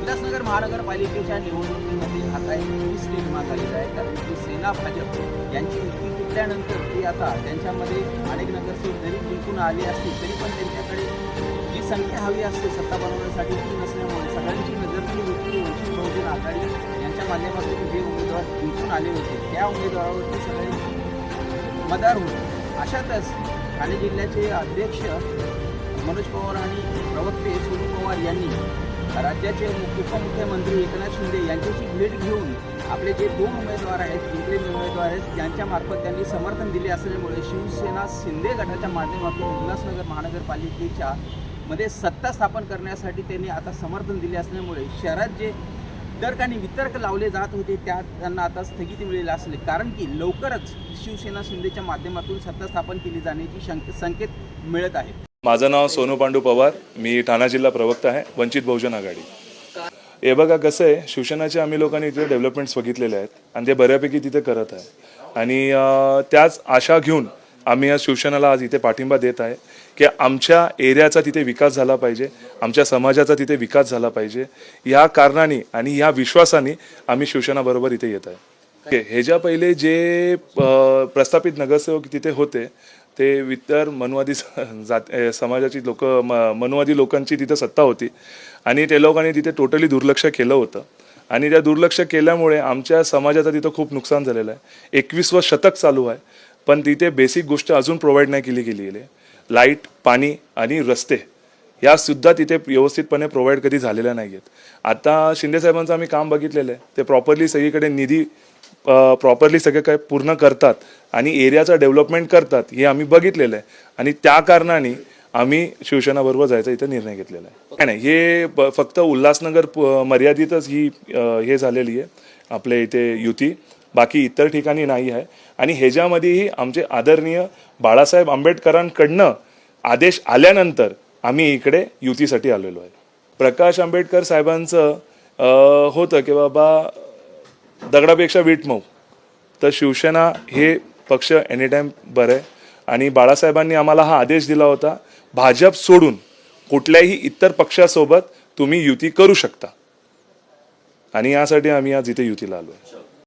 उल्हासनगर महानगरपालिकेच्या निवडणुकीमध्ये आता एक वीस निर्माण झालेला आहे, कारण की सेना भाजप यांची युती तुटल्यानंतर ती आता त्यांच्यामध्ये अनेक नगरसेवक जरी जिंकून आले असतील तरी पण त्यांच्याकडे जी संख्या हवी असते सत्ता बनवण्यासाठी ती नसल्यामुळे सगळ्यांची नजरली होती वंचित बहुजन आघाडी यांच्या माध्यमातून जे उमेदवार जिंकून आले होते त्या उमेदवारावरती सगळ्यांची मदार होती। अशातच ठाणे जिल्ह्याचे अध्यक्ष मनोज पवार आणि प्रवक्ते सोनू पवार यांनी राज्याचे उपमुख्यमंत्री एकनाथ शिंदे यांच्याशी भेट घेऊन आपले जे दोन उमेदवार आहेत, जिंकलेले उमेदवार आहेत, ज्यांच्यामार्फत त्यांनी समर्थन दिले असल्यामुळे शिवसेना शिंदे गटाच्या माध्यमातून उल्हासनगर महानगरपालिकेच्या मध्ये सत्ता स्थापन करण्यासाठी त्यांनी आता समर्थन दिले असल्यामुळे शहरात जे तर्क आणि वितर्क लावले जात होते त्यांना आता स्थगिती मिळेल असले, कारण की लवकरच शिवसेना शिंदेच्या माध्यमातून सत्ता स्थापन केली जाण्याची संकेत मिळत आहेत। माझं नाव सोनू पांडू पवार, मी ठाणा जिल्हा प्रवक्ता आहे वंचित बहुजन आघाडी। हे बघा कसं आहे, शिवसेनाचे आम्ही लोकांनी तिथे डेव्हलपमेंट्स बघितलेले आहेत आणि ते बऱ्यापैकी तिथे करत आहे आणि त्याच आशा घेऊन आम्ही आज शिवसेनेला आज इथे पाठिंबा देत आहे की आमच्या एरियाचा तिथे विकास झाला पाहिजे, आमच्या समाजाचा तिथे विकास झाला पाहिजे। या कारणाने आणि या विश्वासाने आम्ही शिवसेनाबरोबर इथे येत आहे। ह्याच्या पहिले जे प्रस्थापित नगरसेवक तिथे होते ते इतर मनुवादी समाजाची मनुवादी लोकांची तिथे सत्ता होती आणि ते लोकांनी तिथे टोटली दुर्लक्ष केलं होतं आणि त्या दुर्लक्ष केल्यामुळे आमच्या समाजाचं तिथं खूप नुकसान झालेलं आहे। 21वे शतक चालू आहे पण तिथे बेसिक गोष्ट अजून प्रोव्हाइड नाही केली गेली आहे। लाईट, पाणी आणि रस्ते यासुद्धा तिथे व्यवस्थितपणे प्रोव्हाइड कधी झालेल्या नाही आहेत। आता शिंदे साहेबांचं आम्ही काम बघितलेलं आहे, ते प्रॉपरली सगळीकडे निधी प्रॉपरली सगळे काय पूर्ण करतात आणि एरियाचा डेव्हलपमेंट करतात हे आम्ही बघितलेलं आहे आणि त्या कारणाने आम्ही शिवसेनाबरोबर जायचा इथे निर्णय घेतलेला आहे। नाही, हे फक्त उल्हासनगर मर्यादितच ही हे झालेली आहे आपल्या इथे युती, बाकी इतर ठिकाणी नाही आहे आणि ह्याच्यामध्येही आमचे आदरणीय बाळासाहेब आंबेडकरांकडनं आदेश आल्यानंतर आम्ही इकडे युतीसाठी आलेलो आहे। प्रकाश आंबेडकर साहेबांचं होतं की बाबा दगडापेक्षा वीट मऊ, तर शिवसेना हे पक्ष एनीटाईम बरं आहे आणि बाळासाहेबांनी आम्हाला हा आदेश दिला होता, भाजप सोडून कुठल्याही इतर पक्षासोबत तुम्ही युती करू शकता आणि यासाठी आम्ही आज इथे युतीला आलो आहे।